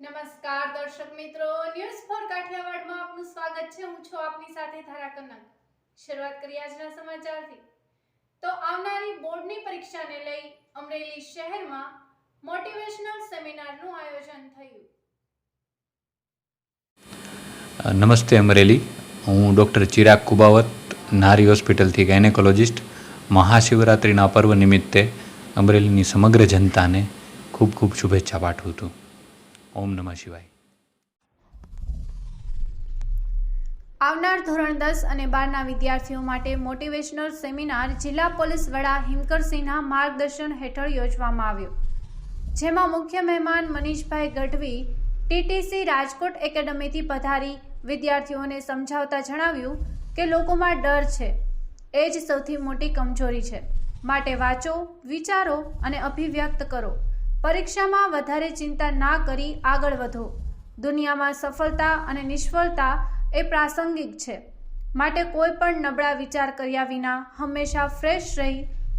નમસ્કાર દર્શક મિત્રો, ન્યૂઝ ફોર કાઠિયાવાડમાં આપનું સ્વાગત છે। હું છું આપની સાથે ધારા કનક। શરૂઆત કરીએ આજના સમાચારથી। તો આવનારી બોર્ડની પરીક્ષાને લઈ અમરેલી શહેરમાં મોટિવેશનલ સેમિનારનું આયોજન થયું। નમસ્તે અમરેલી, હું ડૉક્ટર ચિરાગ કુબાવત, નારી હોસ્પિટલથી ગાયનેકોલોજિસ્ટ। મહાશિવરાત્રિના પર્વ નિમિત્તે અમરેલીની સમગ્ર જનતાને ખૂબ ખૂબ શુભેચ્છા પાઠવું છું। ઓમ નમઃ શિવાય। આવનાર ધોરણ 10 અને 12ના વિદ્યાર્થીઓ માટે મોટિવેશનલ સેમિનાર જિલ્લા પોલીસ વડા હિમકરસિંહના માર્ગદર્શન હેઠળ યોજવામાં આવ્યો, જેમાં મુખ્ય મહેમાન મનીષભાઈ ગઢવી ટીટીસી રાજકોટ એકેડમીથી પધારી વિદ્યાર્થીઓને સમજાવતા જણાવ્યું કે લોકોમાં ડર છે, એ જ સૌથી મોટી કમજોરી છે। માટે વાંચો, વિચારો અને અભિવ્યક્ત કરો। પરીક્ષામાં વધારે ચિંતા ના કરી આગળ વધો। દુનિયામાં સફળતા અને નિષ્ફળતા એ પ્રાસંગિક છે, માટે કોઈ પણ નબળા વિચાર કર્યા વિના હંમેશા ફ્રેશ રહી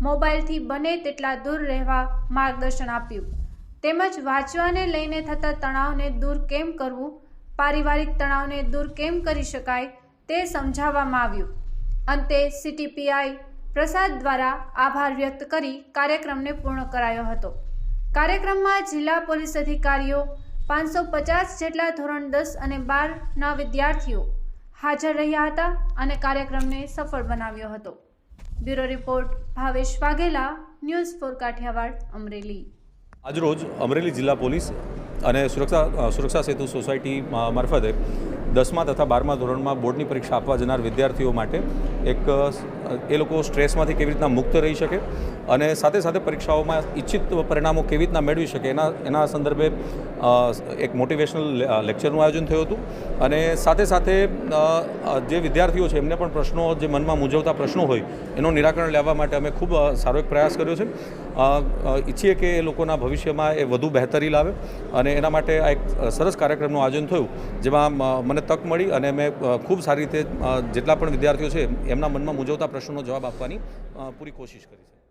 મોબાઈલથી બને તેટલા દૂર રહેવા માર્ગદર્શન આપ્યું। તેમજ વાંચવાને લઈને થતા તણાવને દૂર કેમ કરવું, પારિવારિક તણાવને દૂર કેમ કરી શકાય તે સમજાવવામાં આવ્યું। અંતે સીટીપીઆઈ પ્રસાદ દ્વારા આભાર વ્યક્ત કરી કાર્યક્રમને પૂર્ણ કરાયો હતો। કાર્યક્રમમાં જિલ્લા પોલીસ અધિકારીઓ, 550 જેટલા ધોરણ 10 અને 12ના વિદ્યાર્થીઓ હાજર રહ્યા હતા અને કાર્યક્રમને સફળ બનાવ્યો હતો। Bureau report Bhavesh Vaghela, news for Kathiawad, Amreli. આજરોજ અમરેલી જિલ્લા પોલીસ અને સુરક્ષા સેતુ સોસાયટી મારફતે 10મા તથા 12મા ધોરણમાં બોર્ડની પરીક્ષા આપવા જનાર વિદ્યાર્થીઓ માટે એ લોકો સ્ટ્રેસમાંથી કેવી રીતના મુક્ત રહી શકે અને સાથે સાથે પરીક્ષાઓમાં ઈચ્છિત પરિણામો કેવી રીતના મેળવી શકે એના સંદર્ભે એક મોટિવેશનલ લેક્ચરનું આયોજન થયું હતું। અને સાથે સાથે જે વિદ્યાર્થીઓ છે એમને પણ પ્રશ્નો, જે મનમાં મૂંઝવતા પ્રશ્નો હોય એનું નિરાકરણ લાવવા માટે અમે ખૂબ સારો એક પ્રયાસ કર્યો છે। ઈચ્છીએ કે એ લોકોના ભવિષ્યમાં એ વધુ બહેતરી લાવે અને એના માટે આ એક સરસ કાર્યક્રમનું આયોજન થયું, જેમાં મને તક મળી અને મેં ખૂબ સારી રીતે જેટલા પણ વિદ્યાર્થીઓ છે એમના મનમાં મૂંઝવતા પ્રશ્નોનો જવાબ આપવાની પૂરી કોશિશ કરી છે।